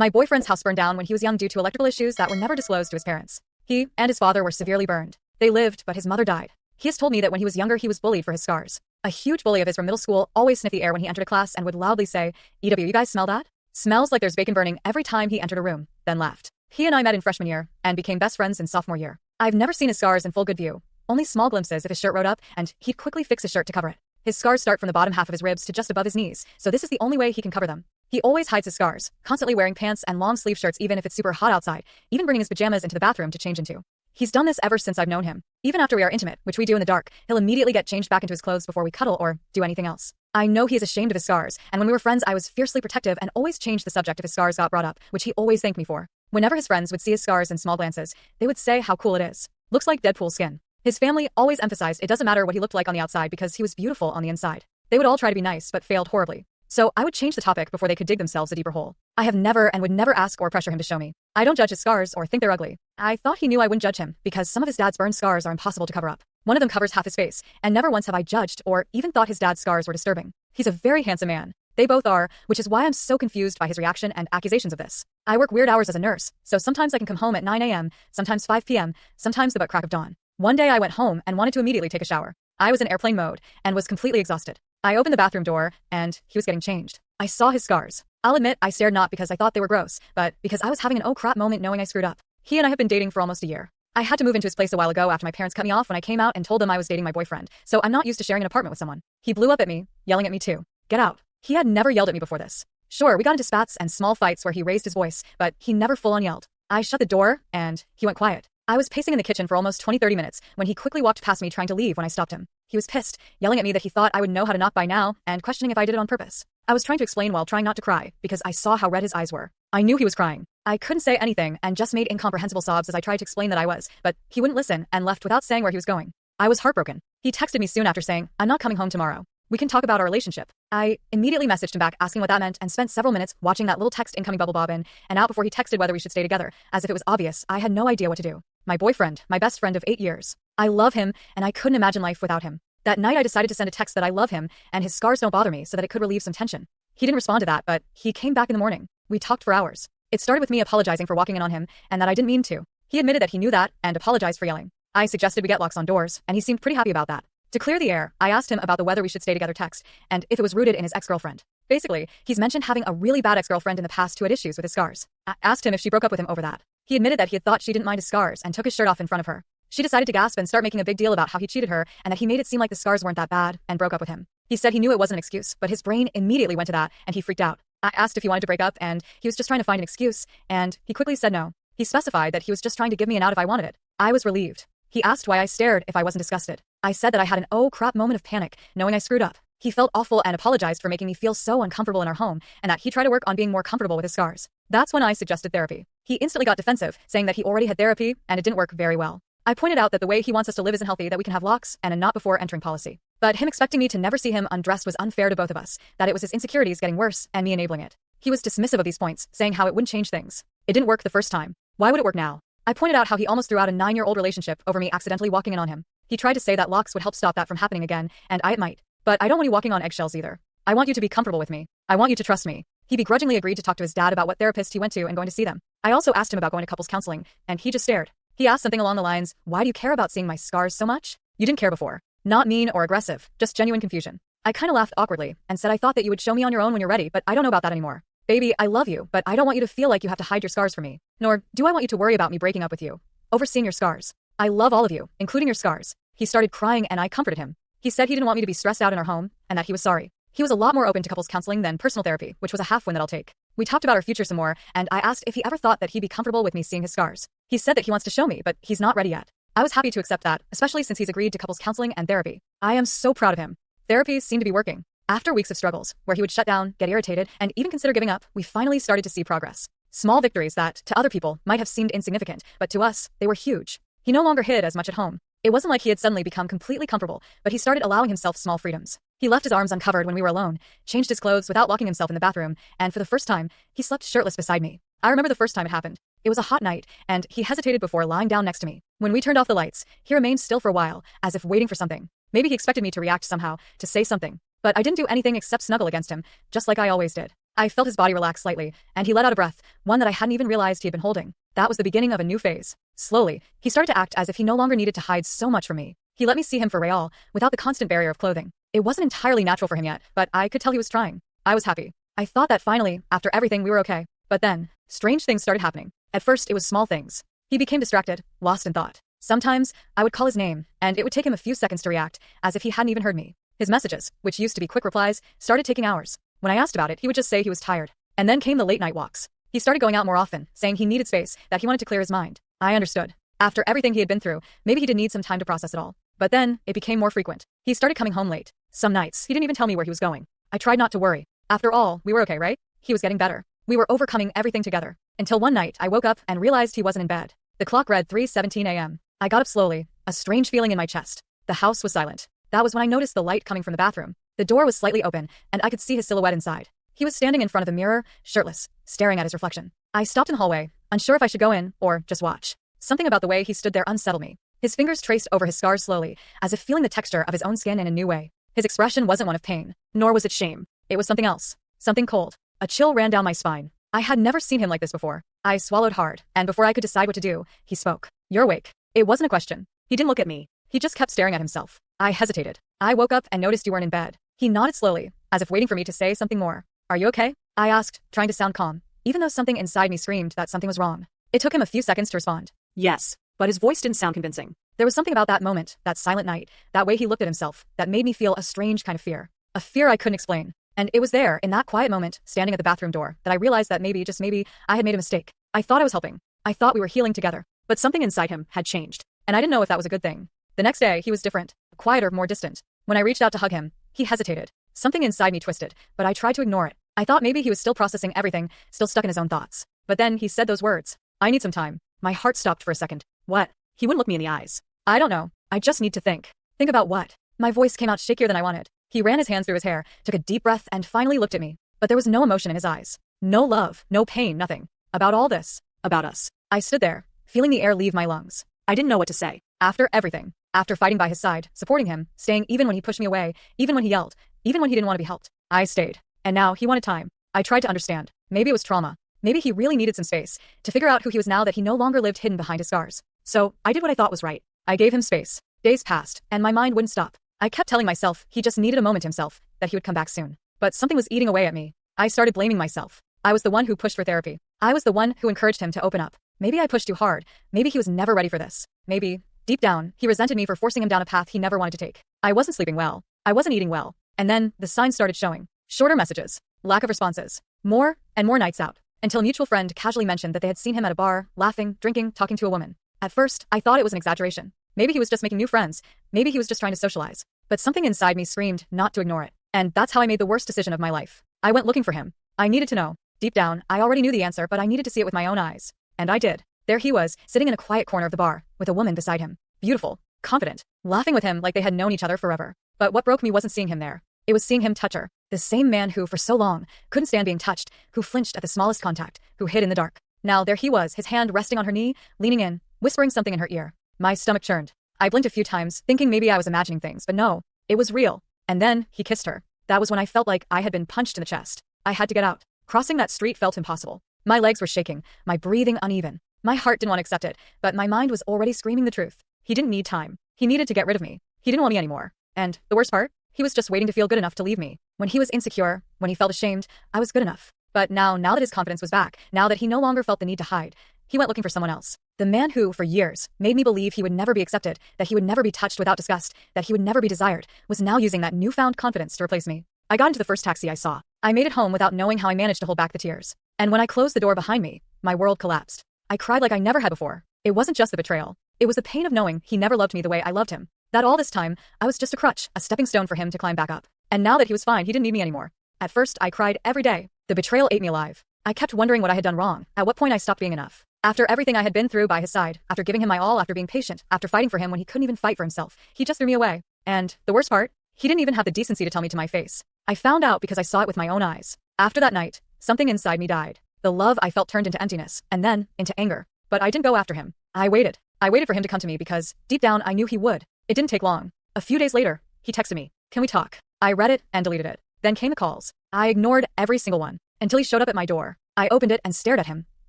My boyfriend's house burned down when he was young due to electrical issues that were never disclosed to his parents. He and his father were severely burned. They lived, but his mother died. He has told me that when he was younger he was bullied for his scars. A huge bully of his from middle school always sniffed the air when he entered a class and would loudly say, "EW, you guys smell that? Smells like there's bacon burning," every time he entered a room, then left. He and I met in freshman year and became best friends in sophomore year. I've never seen his scars in full good view, only small glimpses if his shirt rode up, and he'd quickly fix his shirt to cover it. His scars start from the bottom half of his ribs to just above his knees, so this is the only way he can cover them. He always hides his scars, constantly wearing pants and long sleeve shirts even if it's super hot outside, even bringing his pajamas into the bathroom to change into. He's done this ever since I've known him. Even after we are intimate, which we do in the dark, he'll immediately get changed back into his clothes before we cuddle or do anything else. I know he is ashamed of his scars, and when we were friends I was fiercely protective and always changed the subject if his scars got brought up, which he always thanked me for. Whenever his friends would see his scars in small glances, they would say how cool it is. Looks like Deadpool skin. His family always emphasized it doesn't matter what he looked like on the outside because he was beautiful on the inside. They would all try to be nice but failed horribly. So I would change the topic before they could dig themselves a deeper hole. I have never and would never ask or pressure him to show me. I don't judge his scars or think they're ugly. I thought he knew I wouldn't judge him because some of his dad's burn scars are impossible to cover up. One of them covers half his face, and never once have I judged or even thought his dad's scars were disturbing. He's a very handsome man. They both are, which is why I'm so confused by his reaction and accusations of this. I work weird hours as a nurse, so sometimes I can come home at 9 a.m., sometimes 5 p.m., sometimes the butt crack of dawn. One day I went home and wanted to immediately take a shower. I was in airplane mode and was completely exhausted. I opened the bathroom door and he was getting changed. I saw his scars. I'll admit I stared not because I thought they were gross, but because I was having an oh crap moment knowing I screwed up. He and I have been dating for almost a year. I had to move into his place a while ago after my parents cut me off when I came out and told them I was dating my boyfriend, so I'm not used to sharing an apartment with someone. He blew up at me, yelling at me too. Get out. He had never yelled at me before this. Sure, we got into spats and small fights where he raised his voice, but he never full-on yelled. I shut the door and he went quiet. I was pacing in the kitchen for almost 20-30 minutes when he quickly walked past me trying to leave when I stopped him. He was pissed, yelling at me that he thought I would know how to knock by now and questioning if I did it on purpose. I was trying to explain while trying not to cry because I saw how red his eyes were. I knew he was crying. I couldn't say anything and just made incomprehensible sobs as I tried to explain that I was, but he wouldn't listen and left without saying where he was going. I was heartbroken. He texted me soon after saying, "I'm not coming home tomorrow. We can talk about our relationship." I immediately messaged him back asking what that meant and spent several minutes watching that little text incoming bubble bob in and out before he texted whether we should stay together, as if it was obvious I had no idea what to do. My boyfriend, my best friend of 8 years. I love him and I couldn't imagine life without him. That night I decided to send a text that I love him and his scars don't bother me so that it could relieve some tension. He didn't respond to that, but he came back in the morning. We talked for hours. It started with me apologizing for walking in on him and that I didn't mean to. He admitted that he knew that and apologized for yelling. I suggested we get locks on doors and he seemed pretty happy about that. To clear the air, I asked him about the whether we should stay together text and if it was rooted in his ex-girlfriend. Basically, he's mentioned having a really bad ex-girlfriend in the past who had issues with his scars. I asked him if she broke up with him over that. He admitted that he had thought she didn't mind his scars and took his shirt off in front of her. She decided to gasp and start making a big deal about how he cheated her and that he made it seem like the scars weren't that bad and broke up with him. He said he knew it wasn't an excuse, but his brain immediately went to that and he freaked out. I asked if he wanted to break up and he was just trying to find an excuse, and he quickly said no. He specified that he was just trying to give me an out if I wanted it. I was relieved. He asked why I stared if I wasn't disgusted. I said that I had an oh crap moment of panic, knowing I screwed up. He felt awful and apologized for making me feel so uncomfortable in our home, and that he'd try to work on being more comfortable with his scars. That's when I suggested therapy. He instantly got defensive, saying that he already had therapy and it didn't work very well. I pointed out that the way he wants us to live isn't healthy, that we can have locks and a not before entering policy. But him expecting me to never see him undressed was unfair to both of us, that it was his insecurities getting worse and me enabling it. He was dismissive of these points, saying how it wouldn't change things. It didn't work the first time. Why would it work now? I pointed out how he almost threw out a 9-year-old relationship over me accidentally walking in on him. He tried to say that locks would help stop that from happening again, and it might. But I don't want you walking on eggshells either. I want you to be comfortable with me. I want you to trust me. He begrudgingly agreed to talk to his dad about what therapist he went to and going to see them. I also asked him about going to couples counseling, and he just stared. He asked something along the lines, "Why do you care about seeing my scars so much?" You didn't care before. Not mean or aggressive, just genuine confusion. I kinda laughed awkwardly and said I thought that you would show me on your own when you're ready, but I don't know about that anymore. Baby, I love you, but I don't want you to feel like you have to hide your scars from me. Nor do I want you to worry about me breaking up with you over seeing your scars. I love all of you, including your scars. He started crying and I comforted him. He said he didn't want me to be stressed out in our home and that he was sorry. He was a lot more open to couples counseling than personal therapy, which was a half win that I'll take. We talked about our future some more, and I asked if he ever thought that he'd be comfortable with me seeing his scars. He said that he wants to show me, but he's not ready yet. I was happy to accept that, especially since he's agreed to couples counseling and therapy. I am so proud of him. Therapy seemed to be working. After weeks of struggles, where he would shut down, get irritated, and even consider giving up, we finally started to see progress. Small victories that, to other people, might have seemed insignificant, but to us, they were huge. He no longer hid as much at home. It wasn't like he had suddenly become completely comfortable, but he started allowing himself small freedoms. He left his arms uncovered when we were alone, changed his clothes without locking himself in the bathroom, and for the first time, he slept shirtless beside me. I remember the first time it happened. It was a hot night, and he hesitated before lying down next to me. When we turned off the lights, he remained still for a while, as if waiting for something. Maybe he expected me to react somehow, to say something. But I didn't do anything except snuggle against him, just like I always did. I felt his body relax slightly, and he let out a breath, one that I hadn't even realized he had been holding. That was the beginning of a new phase. Slowly, he started to act as if he no longer needed to hide so much from me. He let me see him for real, without the constant barrier of clothing. It wasn't entirely natural for him yet, but I could tell he was trying. I was happy. I thought that finally, after everything, we were okay. But then, strange things started happening. At first, it was small things. He became distracted, lost in thought. Sometimes, I would call his name, and it would take him a few seconds to react, as if he hadn't even heard me. His messages, which used to be quick replies, started taking hours. When I asked about it, he would just say he was tired. And then came the late-night walks. He started going out more often, saying he needed space, that he wanted to clear his mind. I understood. After everything he had been through, maybe he did need some time to process it all. But then, it became more frequent. He started coming home late. Some nights, he didn't even tell me where he was going. I tried not to worry. After all, we were okay, right? He was getting better. We were overcoming everything together. Until one night, I woke up and realized he wasn't in bed. The clock read 3:17 a.m. I got up slowly, a strange feeling in my chest. The house was silent. That was when I noticed the light coming from the bathroom. The door was slightly open, and I could see his silhouette inside. He was standing in front of the mirror, shirtless, staring at his reflection. I stopped in the hallway, unsure if I should go in or just watch. Something about the way he stood there unsettled me. His fingers traced over his scars slowly, as if feeling the texture of his own skin in a new way. His expression wasn't one of pain, nor was it shame. It was something else. Something cold. A chill ran down my spine. I had never seen him like this before. I swallowed hard, and before I could decide what to do, he spoke. "You're awake." It wasn't a question. He didn't look at me. He just kept staring at himself. I hesitated. I woke up and noticed you weren't in bed. He nodded slowly, as if waiting for me to say something more. "Are you okay?" I asked, trying to sound calm, even though something inside me screamed that something was wrong. It took him a few seconds to respond. "Yes," but his voice didn't sound convincing. There was something about that moment, that silent night, that way he looked at himself, that made me feel a strange kind of fear. A fear I couldn't explain. And it was there, in that quiet moment, standing at the bathroom door, that I realized that maybe, just maybe, I had made a mistake. I thought I was helping. I thought we were healing together. But something inside him had changed. And I didn't know if that was a good thing. The next day, he was different. Quieter, more distant. When I reached out to hug him, he hesitated. Something inside me twisted, but I tried to ignore it. I thought maybe he was still processing everything, still stuck in his own thoughts. But then, he said those words. "I need some time." My heart stopped for a second. What? He wouldn't look me in the eyes. I don't know. I just need to think. Think about what? My voice came out shakier than I wanted. He ran his hands through his hair, took a deep breath, and finally looked at me. But there was no emotion in his eyes. No love, no pain, nothing. About all this. About us. I stood there, feeling the air leave my lungs. I didn't know what to say. After everything. After fighting by his side, supporting him, staying even when he pushed me away, even when he yelled, even when he didn't want to be helped. I stayed. And now, he wanted time. I tried to understand. Maybe it was trauma. Maybe he really needed some space, to figure out who he was now that he no longer lived hidden behind his scars. So, I did what I thought was right. I gave him space. Days passed, and my mind wouldn't stop. I kept telling myself he just needed a moment himself, that he would come back soon. But something was eating away at me. I started blaming myself. I was the one who pushed for therapy. I was the one who encouraged him to open up. Maybe I pushed too hard. Maybe he was never ready for this. Maybe, deep down, he resented me for forcing him down a path he never wanted to take. I wasn't sleeping well. I wasn't eating well. And then, the signs started showing. Shorter messages. Lack of responses. More and more nights out. Until a mutual friend casually mentioned that they had seen him at a bar, laughing, drinking, talking to a woman. At first, I thought it was an exaggeration. Maybe he was just making new friends. Maybe he was just trying to socialize. But something inside me screamed not to ignore it. And that's how I made the worst decision of my life. I went looking for him. I needed to know. Deep down, I already knew the answer, but I needed to see it with my own eyes. And I did. There he was, sitting in a quiet corner of the bar, with a woman beside him. Beautiful. Confident. Laughing with him like they had known each other forever. But what broke me wasn't seeing him there. It was seeing him touch her. The same man who, for so long, couldn't stand being touched, who flinched at the smallest contact, who hid in the dark. Now there he was, his hand resting on her knee, leaning in, whispering something in her ear. My stomach churned. I blinked a few times, thinking maybe I was imagining things, but no. It was real. And then, he kissed her. That was when I felt like I had been punched in the chest. I had to get out. Crossing that street felt impossible. My legs were shaking, my breathing uneven. My heart didn't want to accept it, but my mind was already screaming the truth. He didn't need time. He needed to get rid of me. He didn't want me anymore. And, the worst part? He was just waiting to feel good enough to leave me. When he was insecure, when he felt ashamed, I was good enough. But now that his confidence was back, now that he no longer felt the need to hide, he went looking for someone else. The man who, for years, made me believe he would never be accepted, that he would never be touched without disgust, that he would never be desired, was now using that newfound confidence to replace me. I got into the first taxi I saw. I made it home without knowing how I managed to hold back the tears. And when I closed the door behind me, my world collapsed. I cried like I never had before. It wasn't just the betrayal. It was the pain of knowing he never loved me the way I loved him. That all this time, I was just a crutch, a stepping stone for him to climb back up. And now that he was fine, he didn't need me anymore. At first, I cried every day. The betrayal ate me alive. I kept wondering what I had done wrong, at what point I stopped being enough. After everything I had been through by his side, after giving him my all, after being patient, after fighting for him when he couldn't even fight for himself, he just threw me away. And, the worst part? He didn't even have the decency to tell me to my face. I found out because I saw it with my own eyes. After that night, something inside me died. The love I felt turned into emptiness, and then, into anger. But I didn't go after him. I waited. I waited for him to come to me because, deep down, I knew he would. It didn't take long. A few days later, he texted me. Can we talk? I read it and deleted it. Then came the calls. I ignored every single one. until he showed up at my door. I opened it and stared at him,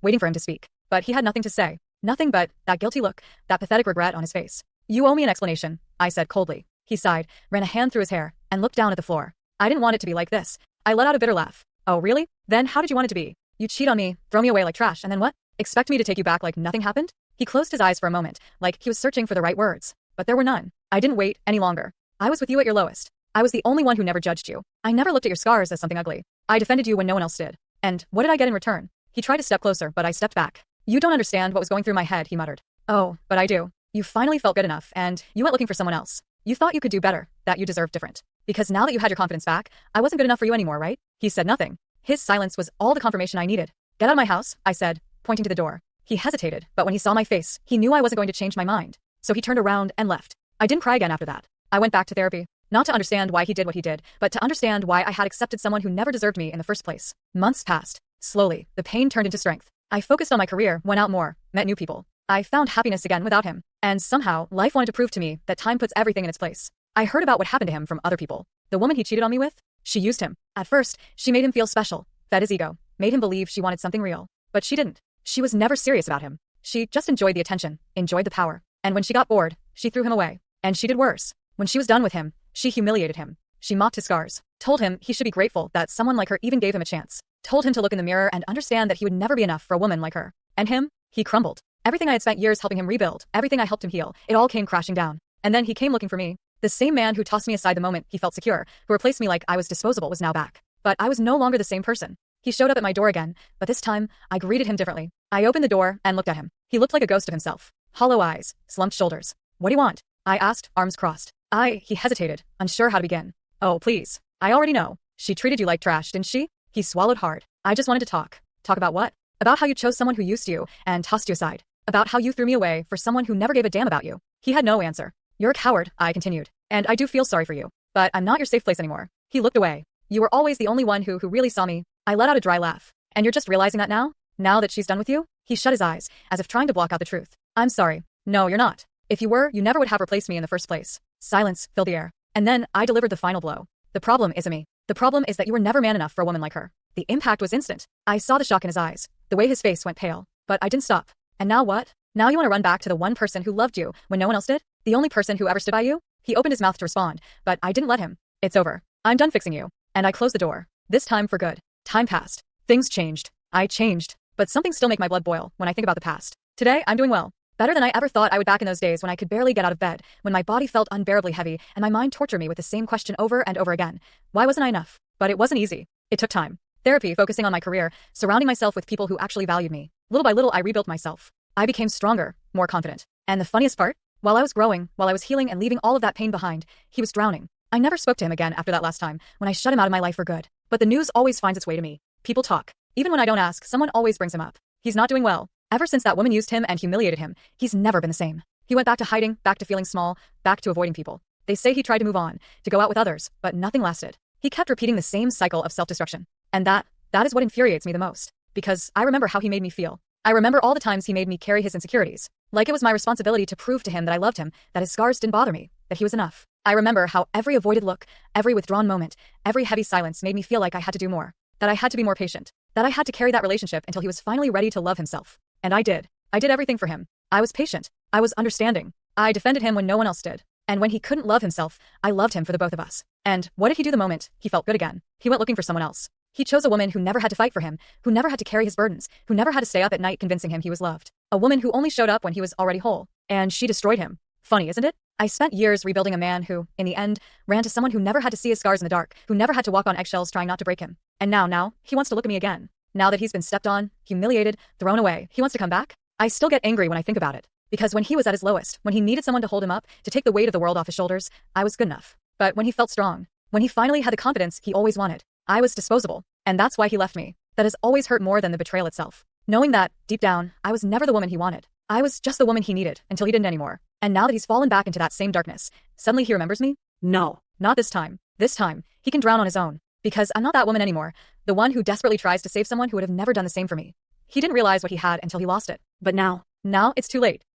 waiting for him to speak. But he had nothing to say. Nothing but that guilty look, that pathetic regret on his face. You owe me an explanation, I said coldly. He sighed, ran a hand through his hair, and looked down at the floor. I didn't want it to be like this. I let out a bitter laugh. Oh, really? Then how did you want it to be? You cheat on me, throw me away like trash, and then what? Expect me to take you back like nothing happened? He closed his eyes for a moment, like he was searching for the right words. But there were none. I didn't wait any longer. I was with you at your lowest. I was the only one who never judged you. I never looked at your scars as something ugly. I defended you when no one else did. And what did I get in return? He tried to step closer, but I stepped back. You don't understand what was going through my head, he muttered. Oh, but I do. You finally felt good enough, and you went looking for someone else. You thought you could do better, that you deserved different. Because now that you had your confidence back, I wasn't good enough for you anymore, right? He said nothing. His silence was all the confirmation I needed. Get out of my house, I said, pointing to the door. He hesitated, but when he saw my face, he knew I wasn't going to change my mind. So he turned around and left. I didn't cry again after that. I went back to therapy. Not to understand why he did what he did, but to understand why I had accepted someone who never deserved me in the first place. Months passed. Slowly, the pain turned into strength. I focused on my career, went out more, met new people. I found happiness again without him. And somehow, life wanted to prove to me that time puts everything in its place. I heard about what happened to him from other people. The woman he cheated on me with? She used him. At first, she made him feel special, fed his ego, made him believe she wanted something real. But she didn't. She was never serious about him. She just enjoyed the attention, enjoyed the power. And when she got bored, she threw him away. And she did worse. When she was done with him, she humiliated him. She mocked his scars, told him he should be grateful that someone like her even gave him a chance, told him to look in the mirror and understand that he would never be enough for a woman like her. And him? He crumbled. Everything I had spent years helping him rebuild, everything I helped him heal, it all came crashing down. And then he came looking for me. The same man who tossed me aside the moment he felt secure, who replaced me like I was disposable, was now back. But I was no longer the same person. He showed up at my door again, but this time, I greeted him differently. I opened the door and looked at him. He looked like a ghost of himself. Hollow eyes, slumped shoulders. What do you want? I asked, arms crossed. He hesitated, unsure how to begin. Oh, please. I already know. She treated you like trash, didn't she? He swallowed hard. I just wanted to talk. Talk about what? About how you chose someone who used you and tossed you aside. About how you threw me away for someone who never gave a damn about you. He had no answer. You're a coward, I continued. And I do feel sorry for you. But I'm not your safe place anymore. He looked away. You were always the only one who really saw me. I let out a dry laugh. And you're just realizing that now? Now that she's done with you? He shut his eyes, as if trying to block out the truth. I'm sorry. No, you're not. If you were, you never would have replaced me in the first place. Silence filled the air. And then I delivered the final blow. The problem isn't me. The problem is that you were never man enough for a woman like her. The impact was instant. I saw the shock in his eyes, the way his face went pale. But I didn't stop. And now what? Now you want to run back to the one person who loved you when no one else did? The only person who ever stood by you? He opened his mouth to respond, but I didn't let him. It's over. I'm done fixing you. And I closed the door. This time for good. Time passed. Things changed. I changed. But something still makes my blood boil when I think about the past. Today, I'm doing well. Better than I ever thought I would back in those days when I could barely get out of bed, when my body felt unbearably heavy, and my mind tortured me with the same question over and over again. Why wasn't I enough? But it wasn't easy. It took time. Therapy, focusing on my career, surrounding myself with people who actually valued me. Little by little, I rebuilt myself. I became stronger, more confident. And the funniest part? While I was growing, while I was healing and leaving all of that pain behind, he was drowning. I never spoke to him again after that last time, when I shut him out of my life for good. But the news always finds its way to me. People talk. Even when I don't ask, someone always brings him up. He's not doing well. Ever since that woman used him and humiliated him, he's never been the same. He went back to hiding, back to feeling small, back to avoiding people. They say he tried to move on, to go out with others, but nothing lasted. He kept repeating the same cycle of self-destruction. And that is what infuriates me the most. Because I remember how he made me feel. I remember all the times he made me carry his insecurities. Like it was my responsibility to prove to him that I loved him, that his scars didn't bother me, that he was enough. I remember how every avoided look, every withdrawn moment, every heavy silence made me feel like I had to do more. That I had to be more patient. That I had to carry that relationship until he was finally ready to love himself. And I did. I did everything for him. I was patient. I was understanding. I defended him when no one else did. And when he couldn't love himself, I loved him for the both of us. And what did he do the moment he felt good again? He went looking for someone else. He chose a woman who never had to fight for him, who never had to carry his burdens, who never had to stay up at night convincing him he was loved. A woman who only showed up when he was already whole. And she destroyed him. Funny, isn't it? I spent years rebuilding a man who, in the end, ran to someone who never had to see his scars in the dark, who never had to walk on eggshells trying not to break him. And now, he wants to look at me again. Now that he's been stepped on, humiliated, thrown away, he wants to come back? I still get angry when I think about it. Because when he was at his lowest, when he needed someone to hold him up, to take the weight of the world off his shoulders, I was good enough. But when he felt strong, when he finally had the confidence he always wanted, I was disposable. And that's why he left me. That has always hurt more than the betrayal itself. Knowing that, deep down, I was never the woman he wanted. I was just the woman he needed, until he didn't anymore. And now that he's fallen back into that same darkness, suddenly he remembers me? No, not this time. This time, he can drown on his own. Because I'm not that woman anymore. The one who desperately tries to save someone who would have never done the same for me. He didn't realize what he had until he lost it. But now it's too late.